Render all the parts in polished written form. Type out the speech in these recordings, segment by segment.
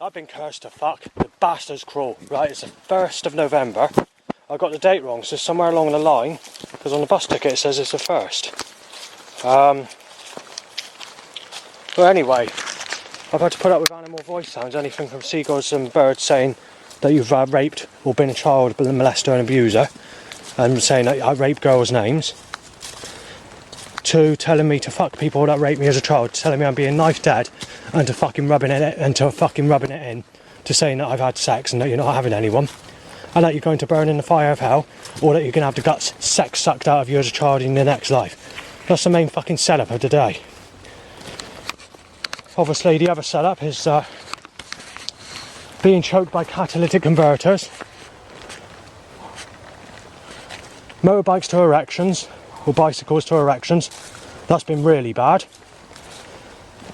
I've been cursed to fuck. The bastard's cruel. Right, it's the 1st of November. I got the date wrong, so somewhere along the line, because on the bus ticket it says it's the 1st. But anyway, I've had to put up with animal voice sounds, anything from seagulls and birds saying that you've raped or been a child molester and abuser, and saying that I rape girls' names, to telling me to fuck people that raped me as a child, telling me I'm being knife dead, and to fucking rubbing it in, to saying that I've had sex and that you're not having anyone, and that you're going to burn in the fire of hell, or that you're going to have the guts sex sucked out of you as a child in the next life. That's the main fucking setup of the day. Obviously the other setup is being choked by catalytic converters, motorbikes to erections, or bicycles to erections. That's been really bad.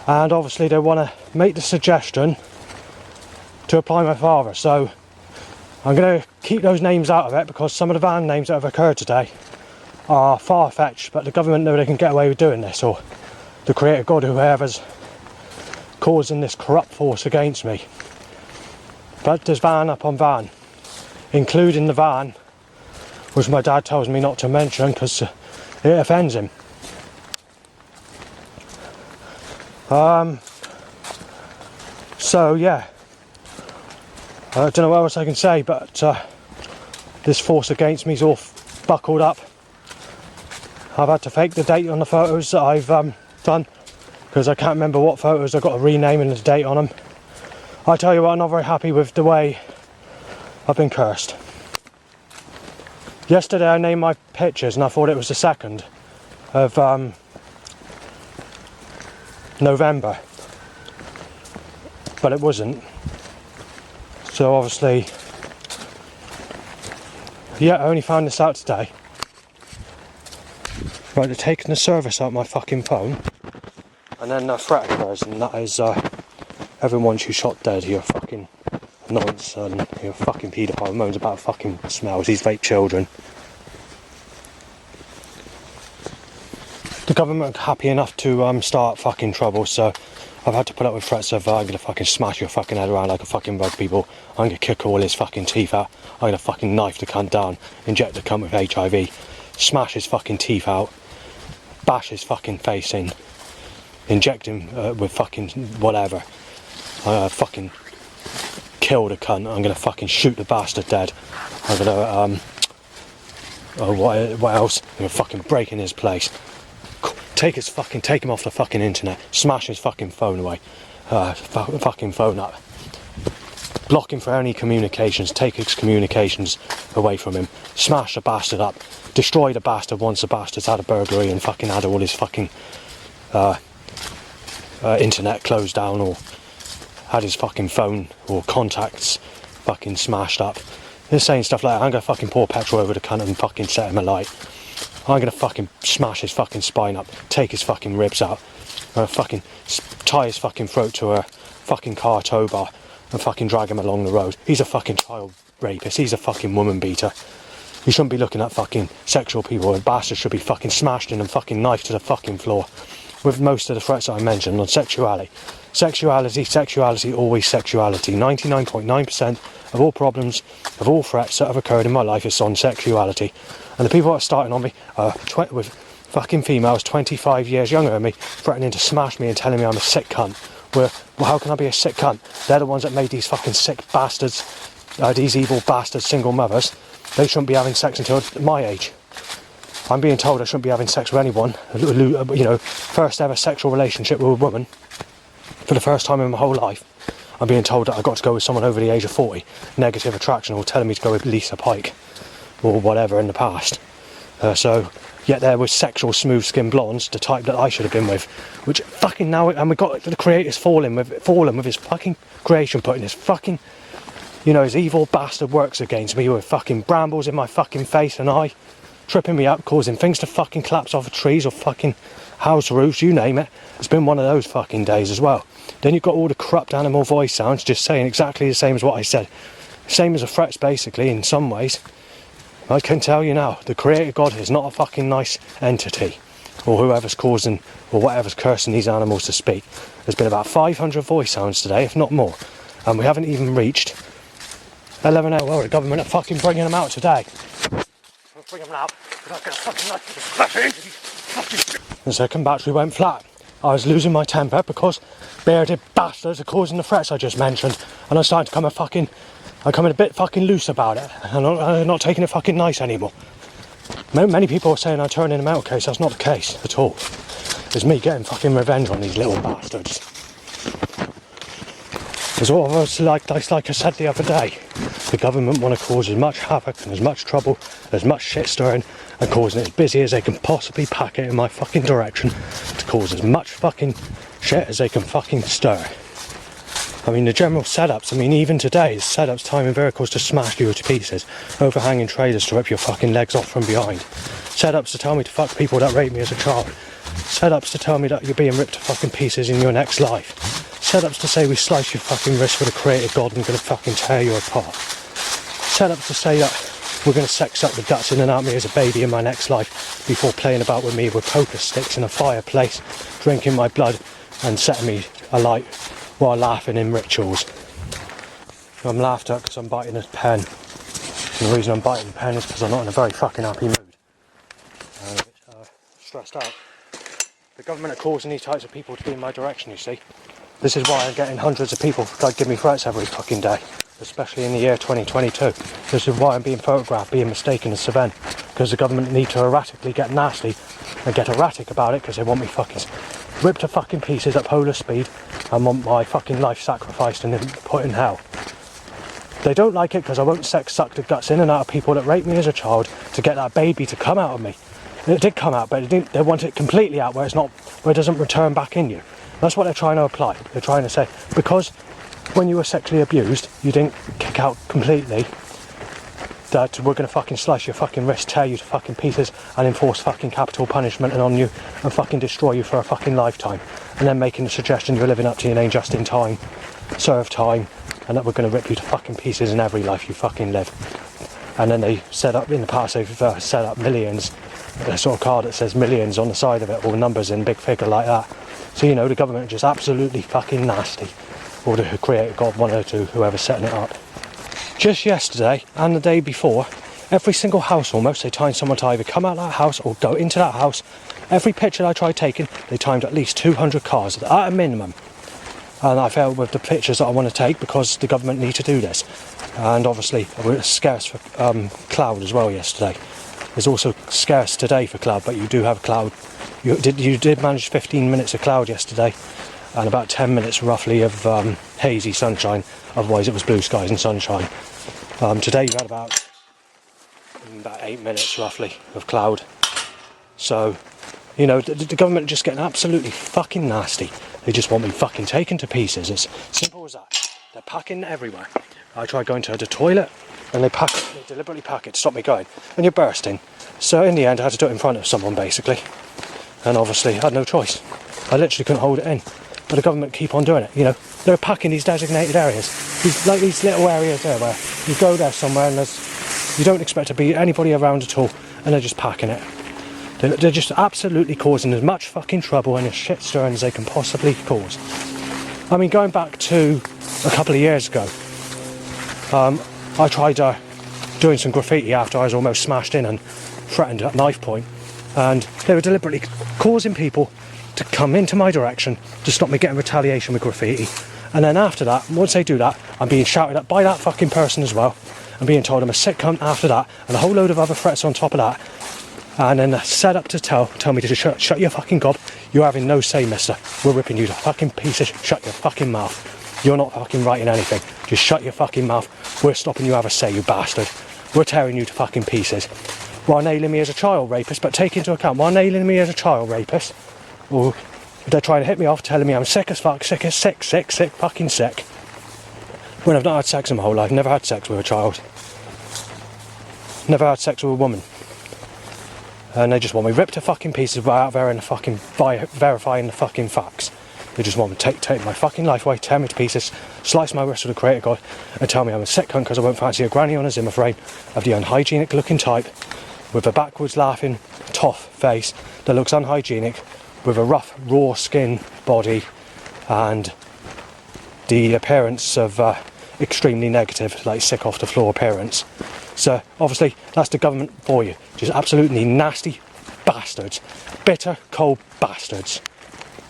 And obviously they want to make the suggestion to apply my father, so I'm going to keep those names out of it, because some of the van names that have occurred today are far-fetched, but the government know they can get away with doing this, or the creator God, whoever's causing this corrupt force against me. But there's van upon van, including the van which my dad tells me not to mention because it offends him. So yeah, I don't know what else I can say, but this force against me is all buckled up. I've had to fake the date on the photos that I've done, because I can't remember what photos. I've got to rename and the date on them. I tell you what, I'm not very happy with the way I've been cursed. Yesterday I named my pictures and I thought it was the 2nd of November, but it wasn't. So obviously, yeah, I only found this out today. Right, they're taking the service out of my fucking phone, and then the threat occurs, and that is everyone you shot dead, you're fucking nonce, and you're fucking paedophile, moans about fucking smells, these vape children. The government are happy enough to start fucking trouble, so I've had to put up with threats of I'm gonna fucking smash your fucking head around like a fucking rugby ball, I'm gonna kick all his fucking teeth out, I'm gonna fucking knife the cunt down, inject the cunt with HIV, smash his fucking teeth out, bash his fucking face in, inject him with fucking whatever, fucking kill the cunt, I'm gonna fucking shoot the bastard dead, I'm gonna what else, I'm gonna fucking break in his place, take him off the fucking internet, smash his fucking phone away, fucking phone up, block him for any communications, take his communications away from him, smash the bastard up, destroy the bastard once the bastard's had a burglary and fucking had all his fucking internet closed down, or had his fucking phone or contacts fucking smashed up. They're saying stuff like, I'm gonna fucking pour petrol over the cunt and fucking set him alight. I'm gonna fucking smash his fucking spine up, take his fucking ribs out, fucking tie his fucking throat to a fucking car tow bar and fucking drag him along the road. He's a fucking child rapist, he's a fucking woman beater. You shouldn't be looking at fucking sexual people, and bastards should be fucking smashed in and fucking knifed to the fucking floor. With most of the threats that I mentioned on sexuality. Sexuality, always sexuality. 99.9% of all problems, of all threats that have occurred in my life is on sexuality. And the people that are starting on me are with fucking females 25 years younger than me, threatening to smash me and telling me I'm a sick cunt. Well, how can I be a sick cunt? They're the ones that made these fucking sick bastards, these evil bastard single mothers. They shouldn't be having sex until my age. I'm being told I shouldn't be having sex with anyone, you know, first ever sexual relationship with a woman, for the first time in my whole life. I'm being told that I've got to go with someone over the age of 40, negative attraction, or telling me to go with Lisa Pike, or whatever in the past. So, yet there was sexual smooth skin blondes, the type that I should have been with, which fucking now, and we've got the creators falling with his fucking creation, putting his fucking, you know, his evil bastard works against me with fucking brambles in my fucking face and eye, tripping me up, causing things to fucking collapse off of trees or fucking house roofs, you name it. It's been one of those fucking days as well. Then you've got all the corrupt animal voice sounds just saying exactly the same as what I said. Same as the threats basically in some ways. I can tell you now, the creator God is not a fucking nice entity, or whoever's causing or whatever's cursing these animals to speak. There's been about 500 voice sounds today, if not more. and we haven't even reached 11 hours. Well, the government are fucking bringing them out today. We'll bring them out. We're not going to fucking like to smash into these fucking... The second battery went flat. I was losing my temper because bearded bastards are causing the threats I just mentioned, and I'm starting to come I'm coming a bit fucking loose about it. I'm not taking it fucking nice anymore. Many people are saying I'm turning them out case. That's not the case at all. It's me getting fucking revenge on these little bastards. It's all like I said the other day. The government want to cause as much havoc and as much trouble, as much shit stirring, and causing it as busy as they can possibly pack it in my fucking direction to cause as much fucking shit as they can fucking stir. I mean, the general setups, even today, is setups timing vehicles to smash you to pieces, overhanging trailers to rip your fucking legs off from behind, setups to tell me to fuck people that raped me as a child, setups to tell me that you're being ripped to fucking pieces in your next life, setups to say we slice your fucking wrist for the creator God and gonna fucking tear you apart, setups to say that we're gonna sex up the guts in and out of me as a baby in my next life before playing about with me with poker sticks in a fireplace, drinking my blood and setting me alight while laughing in rituals. I'm laughed at because I'm biting a pen. And the reason I'm biting the pen is because I'm not in a very fucking happy mood. And a bit stressed out. The government are causing these types of people to be in my direction, you see. This is why I'm getting hundreds of people that give me threats every fucking day. Especially in the year 2022. This is why I'm being photographed, being mistaken as Sven. Because the government need to erratically get nasty and get erratic about it because they want me fucking ripped to fucking pieces at polar speed and want my fucking life sacrificed and put in hell. They don't like it because I won't suck the guts in and out of people that raped me as a child to get that baby to come out of me. It did come out, but they want it completely out where it doesn't return back in you. That's what they're trying to apply. They're trying to say, because when you were sexually abused, you didn't kick out completely, that we're going to fucking slice your fucking wrist, tear you to fucking pieces and enforce fucking capital punishment on you and fucking destroy you for a fucking lifetime. And then making the suggestion you're living up to your name just in time, serve time, and that we're going to rip you to fucking pieces in every life you fucking live. And then they set up, in the past they've set up millions, a sort of card that says millions on the side of it, or numbers in big figure like that. So the government are just absolutely fucking nasty. Or the creator God wanted to, whoever's setting it up. Just yesterday and the day before, every single house almost, they timed someone to either come out of that house or go into that house. Every picture I tried taking, they timed at least 200 cars at a minimum. And I failed with the pictures that I want to take because the government need to do this. And obviously, we're scarce for cloud as well yesterday. There's also scarce today for cloud, but you do have cloud. You did manage 15 minutes of cloud yesterday. And about 10 minutes roughly of hazy sunshine, otherwise it was blue skies and sunshine. Today you had about 8 minutes roughly of cloud. So, the government are just getting absolutely fucking nasty. They just want me fucking taken to pieces. It's simple as that. They're packing everywhere. I tried going to the toilet and they deliberately pack it to stop me going. And you're bursting. So in the end I had to do it in front of someone basically. And obviously I had no choice. I literally couldn't hold it in. But the government keep on doing it, They're packing these designated areas. These little areas there where you go there somewhere and you don't expect to be anybody around at all, and they're just packing it. They're just absolutely causing as much fucking trouble and as shit stirring as they can possibly cause. Going back to a couple of years ago, I tried doing some graffiti after I was almost smashed in and threatened at knife point, and they were deliberately causing people to come into my direction to stop me getting retaliation with graffiti. And then after that, once they do that, I'm being shouted at by that fucking person as well. I'm being told I'm a sick cunt after that, and a whole load of other threats on top of that. And then they're set up to tell me to shut your fucking gob. You're having no say, mister. We're ripping you to fucking pieces. Shut your fucking mouth. You're not fucking writing anything. Just shut your fucking mouth. We're stopping you have a say, you bastard. We're tearing you to fucking pieces. While nailing me as a child rapist, but take into account, while nailing me as a child rapist, or they're trying to hit me off, telling me I'm sick as fuck, sick, fucking sick. When I've not had sex in my whole life, never had sex with a child. Never had sex with a woman. And they just want me ripped to fucking pieces without verifying the fucking facts. They just want me to take my fucking life away, tear me to pieces, slice my wrist with a creator God, and tell me I'm a sick cunt because I won't fancy a granny on a Zimmer frame of the unhygienic looking type, with a backwards laughing, tough face that looks unhygienic, with a rough, raw skin body, and the appearance of extremely negative, like sick off the floor appearance. So obviously that's the government for you, just absolutely nasty bastards, bitter, cold bastards.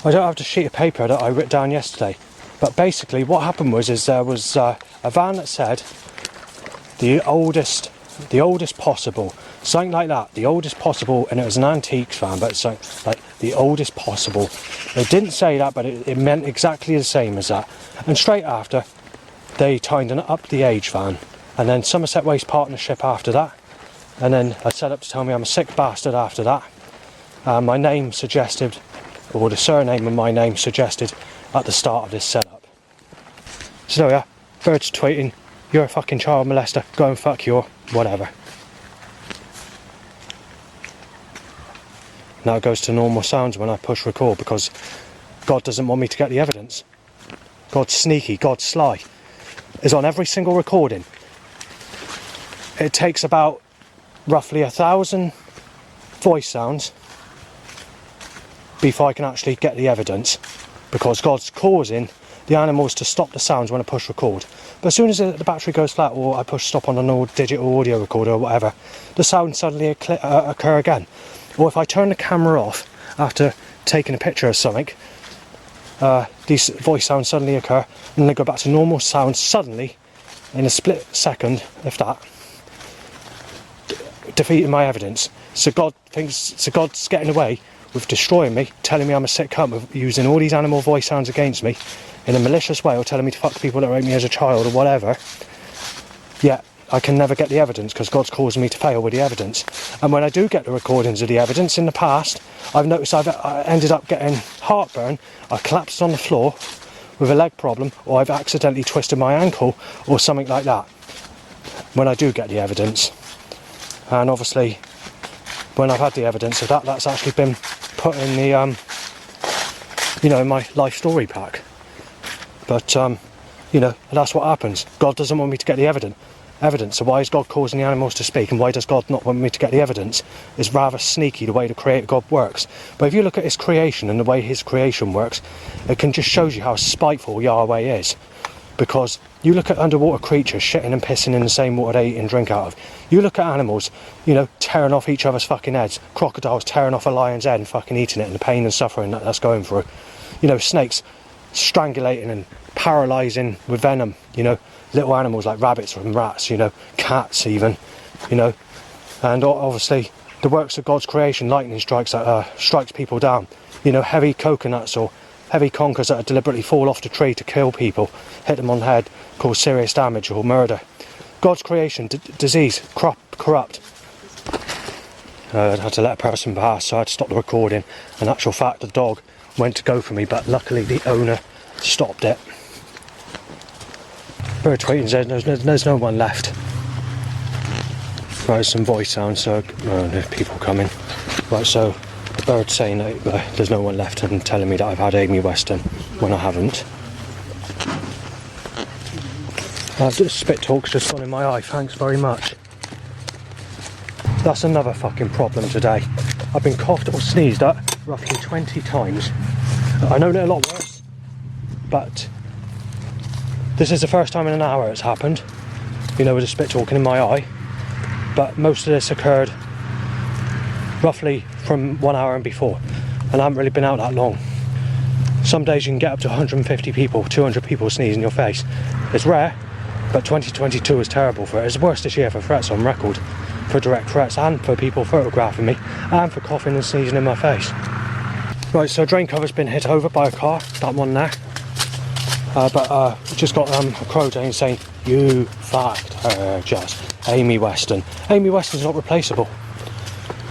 I don't have the sheet of paper that I wrote down yesterday, but basically what happened was there was a van that said the oldest possible, something like that, the oldest possible, and it was an antiques van, but it's like the oldest possible. It didn't say that, but it meant exactly the same as that. And straight after, they tightened up the age van, and then Somerset Waste Partnership after that, and then I set up to tell me I'm a sick bastard after that. My name suggested, or the surname of my name suggested at the start of this setup. So yeah, birds tweeting, you're a fucking child molester, go and fuck your whatever. Now it goes to normal sounds when I push record, because God doesn't want me to get the evidence. God's sneaky, God's sly. Is on every single recording. It takes about roughly 1,000 voice sounds before I can actually get the evidence, because God's causing the animals to stop the sounds when I push record. But as soon as the battery goes flat, or I push stop on an digital audio recorder or whatever, the sounds suddenly occur again. Or if I turn the camera off after taking a picture of something, these voice sounds suddenly occur, and they go back to normal sounds suddenly, in a split second, if that, defeating my evidence. So God's getting away with destroying me, telling me I'm a sick cunt, with using all these animal voice sounds against me in a malicious way, or telling me to fuck people that raped me as a child or whatever. Yet I can never get the evidence, because God's causing me to fail with the evidence. And when I do get the recordings of the evidence in the past, I've noticed I ended up getting heartburn, I collapsed on the floor with a leg problem, or I've accidentally twisted my ankle or something like that when I do get the evidence. And obviously when I've had the evidence of that, that's actually been put in the in my life story pack. But that's what happens. God doesn't want me to get the evidence. So why is God causing the animals to speak, and why does God not want me to get the evidence? It's rather sneaky the way the creator God works. But if you look at his creation and the way his creation works, it can just shows you how spiteful Yahweh is. Because you look at underwater creatures shitting and pissing in the same water they eat and drink out of. You look at animals, tearing off each other's fucking heads. Crocodiles tearing off a lion's head and fucking eating it, and the pain and suffering that's going through. Snakes strangulating and paralysing with venom, little animals like rabbits and rats, cats even, and obviously the works of God's creation, lightning strikes people down, heavy coconuts or heavy conkers that deliberately fall off the tree to kill people, hit them on the head, cause serious damage or murder. God's creation, disease, corrupt. I had to let a person pass, so I had to stop the recording. In actual fact, the dog went to go for me, but luckily the owner stopped it. Bird tweeting says there's no one left. Right, some voice sounds, so there's people coming. Right, so the bird's saying that there's no one left and telling me that I've had Amy Weston when I haven't. Spit talk's just gone in my eye, thanks very much. That's another fucking problem today. I've been coughed or sneezed at roughly 20 times. I know they're a lot worse, but this is the first time in an hour it's happened, with a spit talking in my eye. But most of this occurred roughly from 1 hour and before, and I haven't really been out that long. Some days you can get up to 150 people, 200 people sneeze in your face. It's rare, but 2022 was terrible for it. It's the worst this year for threats on record, for direct threats, and for people photographing me, and for coughing and sneezing in my face. Right, so drain cover's been hit over by a car, that one there. But just got a quote saying, "You fucked her just, Amy Weston." Amy Weston's not replaceable.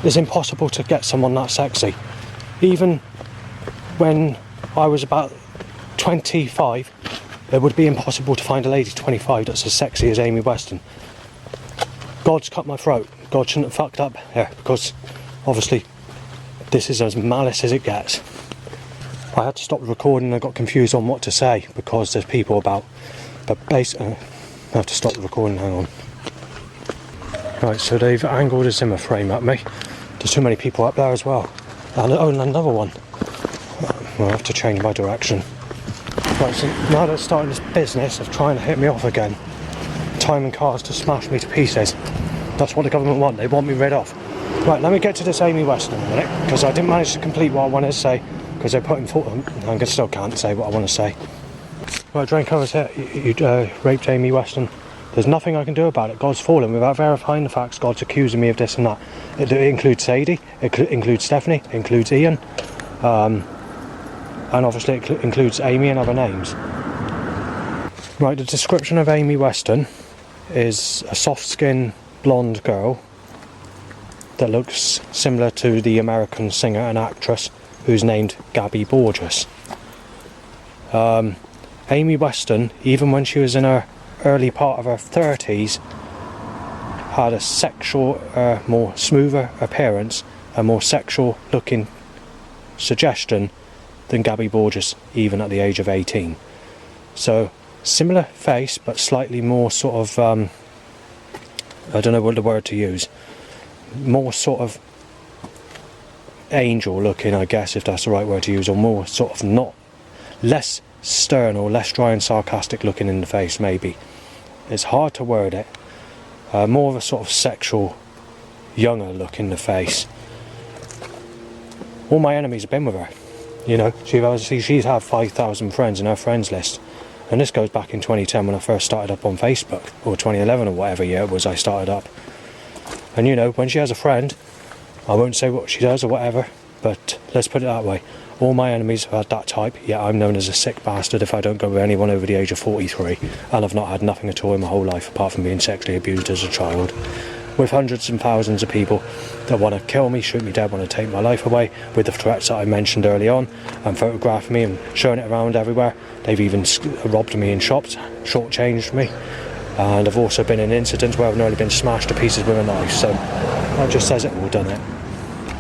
It's impossible to get someone that sexy. Even when I was about 25, it would be impossible to find a lady 25 that's as sexy as Amy Weston. God's cut my throat. God shouldn't have fucked up here, because obviously this is as malice as it gets. I had to stop the recording and I got confused on what to say because there's people about. But basically, I have to stop the recording, hang on. Right, so they've angled a Zimmer frame at me. There's too many people up there as well. And another one. I'll have to change my direction. Right, so now they're starting this business of trying to hit me off again, timing cars to smash me to pieces. That's what the government want, they want me rid off. Right, let me get to this Amy Weston in a minute, because I didn't manage to complete what I wanted to say, because they're putting foot on, I still can't say what I want to say. Right, Draco's here, you raped Amy Weston. There's nothing I can do about it, God's fallen. Without verifying the facts, God's accusing me of this and that. It includes Sadie, it includes Stephanie, it includes Ian, and obviously it includes Amy and other names. Right, the description of Amy Weston is a soft-skinned blonde girl that looks similar to the American singer and actress who's named Gabby Borges. Amy Weston, even when she was in her early part of her 30s, had a sexual, more smoother appearance, a more sexual looking suggestion than Gabby Borges, even at the age of 18. So, similar face, but slightly more sort of, I don't know what the word to use, more sort of angel looking, I guess, if that's the right word to use, or more sort of not, less stern or less dry and sarcastic looking in the face, maybe. It's hard to word it. More of a sort of sexual, younger look in the face. All my enemies have been with her. You know, she's had 5,000 friends in her friends list. And this goes back in 2010 when I first started up on Facebook, or 2011 or whatever year it was I started up. And you know, when she has a friend, I won't say what she does or whatever, but let's put it that way. All my enemies have had that type, yet I'm known as a sick bastard if I don't go with anyone over the age of 43, and I've not had nothing at all in my whole life apart from being sexually abused as a child. With hundreds and thousands of people that want to kill me, shoot me dead, want to take my life away, with the threats that I mentioned early on, and photographing me and showing it around everywhere. They've even robbed me in shops, shortchanged me, and I've also been in incidents where I've nearly been smashed to pieces with a knife, so that just says it all, doesn't it?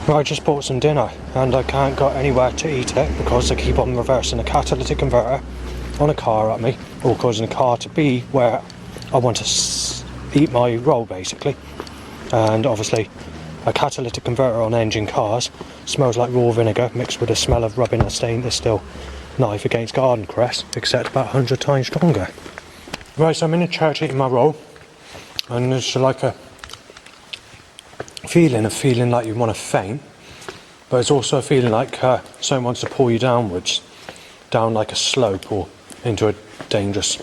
Well, I just bought some dinner, and I can't go anywhere to eat it because they keep on reversing a catalytic converter on a car at me, or causing the car to be where I want to eat my roll, basically. And obviously a catalytic converter on engine cars smells like raw vinegar mixed with the smell of rubbing a stainless steel knife against garden cress, except about 100 times stronger. Right, so I'm in a church eating my roll, and there's like a feeling like you want to faint, but it's also a feeling like someone wants to pull you downwards, down like a slope or into a dangerous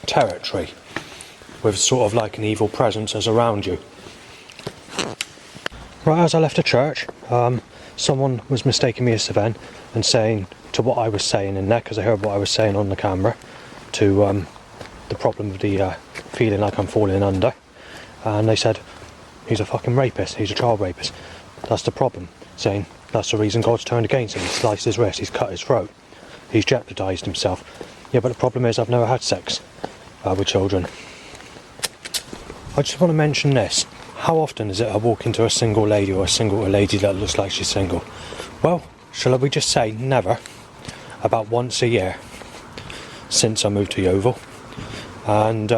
territory with sort of like an evil presence as around you. Right, as I left the church, someone was mistaking me as Sven and saying to what I was saying in there, because I heard what I was saying on the camera, to the problem of the feeling like I'm falling under, and they said, he's a fucking rapist, he's a child rapist. That's the problem, saying that's the reason God's turned against him, he's sliced his wrist, he's cut his throat, he's jeopardised himself. Yeah, but the problem is I've never had sex with children. I just want to mention this. How often is it I walk into a single lady or a lady that looks like she's single? Well, shall we just say never? About once a year since I moved to Yeovil. And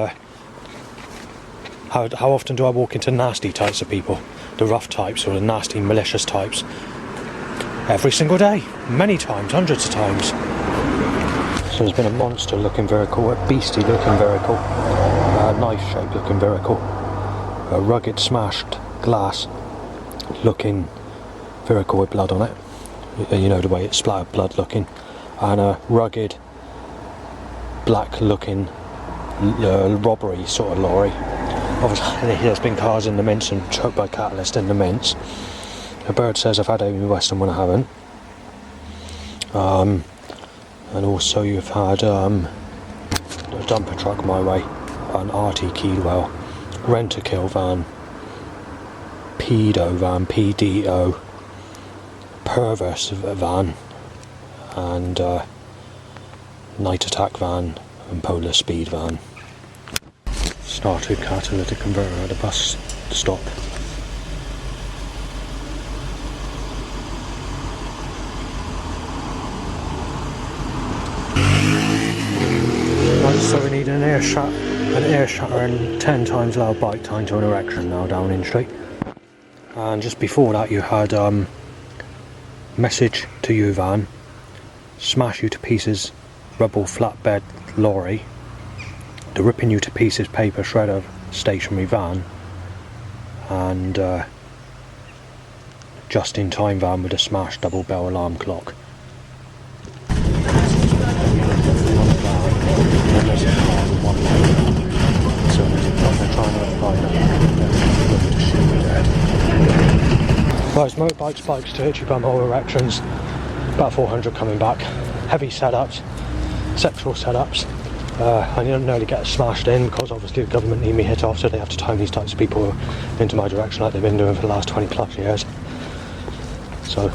how often do I walk into nasty types of people? The rough types or the nasty malicious types? Every single day. Many times, hundreds of times. So there's been a monster looking vehicle, a beastie looking vehicle, a knife shaped looking vehicle, a rugged smashed glass looking vehicle with blood on it, you know, the way it's splattered blood looking, and a rugged black looking robbery sort of lorry. Obviously there's been cars in the mints and choked by catalyst in the mints. A bird says I've had Amy Weston when I haven't. And also you've had a dumper truck my way, an RT Keelwell, Rent-A-Kill van, Pedo van, PDO, Perverse van, and Night Attack van, and Polar Speed van. Started catalytic converter at the bus stop. Right, so we need an air shutter and 10 times lower bike time to an erection now down in Street. And just before that you had message to you van, smash you to pieces rubble flatbed lorry, the ripping you to pieces paper shredder stationary van, and just in time van with a smashed double bell alarm clock. Right, it's motorbikes, bikes, Tertiary bumhole erections, about 400 coming back. Heavy setups, sexual setups. I didn't nearly get smashed in because obviously the government need me hit off, so they have to time these types of people into my direction like they've been doing for the last 20 plus years. So,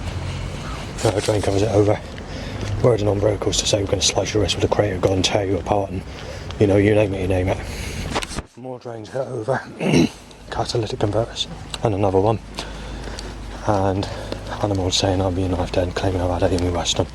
a train covers it over. Word and umbilicals to say we're going to slice your wrist with a crater gun and tear you apart, and you know, you name it, you name it. More drains hit over. Catalytic converters, and another one. And animals saying I'm being knifed dead and claiming I've had Amy Weston.